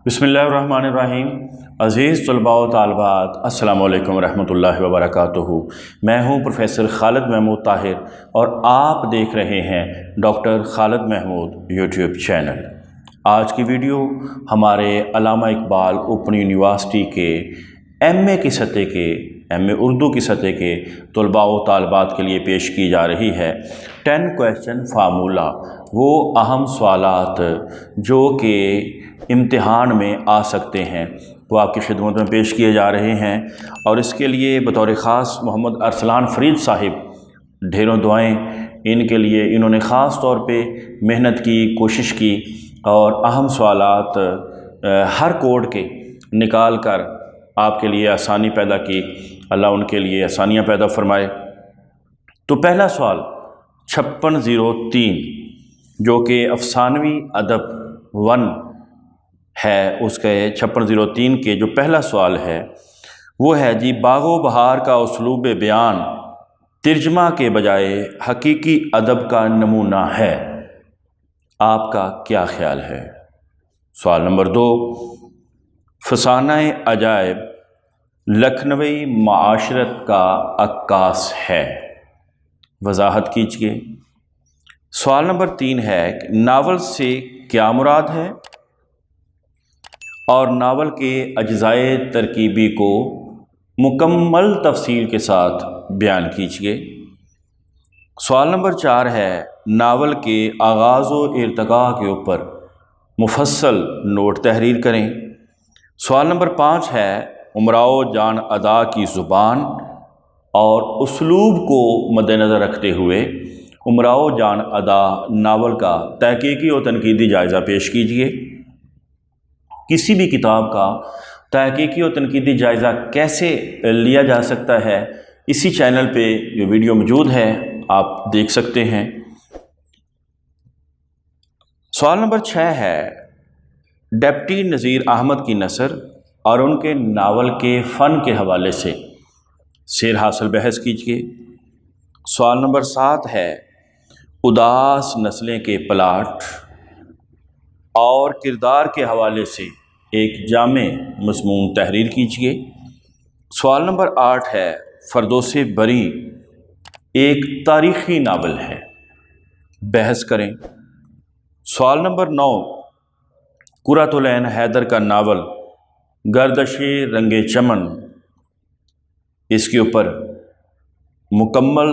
बिस्मिल्लाहिर्रहमानिर्रहीम। अज़ीज़ तलबा व तालिबात, अस्सलामु अलैकुम रहमतुल्लाहि व बरकातुहू। मैं हूँ प्रोफ़ेसर खालिद महमूद ताहिर और आप देख रहे हैं doctor Khalid Mahmood YouTube channel. आज की वीडियो हमारे अल्लामा इकबाल ओपन यूनिवर्सिटी के एमए की सतह के एमए उर्दू की सतह के तलबा व तालिबात के लिए पेश की जा रही है 10 क्वेश्चन फार्मूला, वो अहम सवालात जो कि इम्तिहान में आ सकते हैं, वो आपकी खिदमत में पेश किए जा रहे हैं। और इसके लिए बतौर ख़ास मोहम्मद अरसलान फ़रीद साहिब, ढेरों दुआएं इनके लिए। इन्होंने ख़ास तौर पे मेहनत की, कोशिश की और अहम सवालात हर कोड के निकाल कर आपके लिए आसानी पैदा की। अल्लाह उनके लिए आसानियाँ पैदा फरमाए। तो पहला सवाल 5603 जो कि अफसानवी अदब 1 है, उसके 5603 के जो पहला सवाल है वो है जी, बागो बहार का उसलूब बयान तर्जमा के बजाय हकीकी अदब का नमूना है, आपका क्या ख्याल है? सवाल नंबर 2, फसाना-ए अजायब लखनवी माशरत का अक्कास है, वजाहत कीजिए। सवाल नंबर 3 है, नावल से क्या मुराद है और नावल के अज्जाए तरकीबी को मुकम्मल तफसील के साथ बयान कीजिए। सवाल नंबर 4 है, नावल के आगाज़ व इर्तिका के ऊपर मुफस्सल नोट तहरीर करें। सवाल नंबर 5 है, उमराओ जान अदा की ज़ुबान और उसलूब को मद्देनज़र रखते हुए उमराओ जान अदा नावल का तहकीकी और तनकीदी जायज़ा पेश कीजिए। किसी भी किताब का तहकीकी और तनकीदी जायज़ा कैसे लिया जा सकता है, इसी चैनल पे जो वीडियो मौजूद है आप देख सकते हैं। सवाल नंबर 6 है, डिप्टी नज़ीर अहमद की नसर और उनके नावल के फ़न के हवाले से शेर हासिल बहस कीजिए। सवाल नंबर 7 है, उदास नस्लें के प्लाट और किरदार के हवाले से एक जामे मज़मून तहरीर कीजिए। सवाल नंबर 8 है, फ़रदौस-ए बरी एक तारीख़ी नावल है, बहस करें। सवाल नंबर 9, कुर्रतुल ऐन हैदर का नावल गर्दशे रंगे चमन, इसके ऊपर मुकम्मल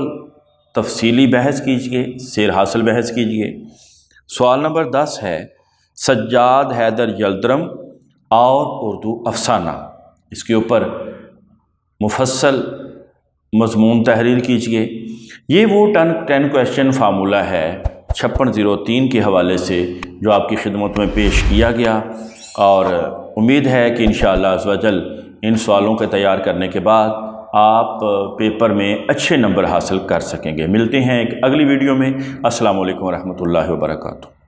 तफसीली बहस कीजिए, शेर हासिल बहस कीजिए। सवाल नंबर 10 है, सज्जाद हैदर यल्दरम और उर्दू अफसाना, इसके ऊपर मुफस्सल मज़मून तहरीर कीजिए। ये वो 10 क्वेश्चन फार्मूला है 5603 के हवाले से जो आपकी खिदमत में पेश किया गया, और उम्मीद है कि इंशाअल्लाह अज़्ज़ व जल इन सवालों के तैयार करने के बाद आप पेपर में अच्छे नंबर हासिल कर सकेंगे। मिलते हैं एक अगली वीडियो में। अस्सलामु अलैकुम व रहमतुल्लाहि व बरकातुहू।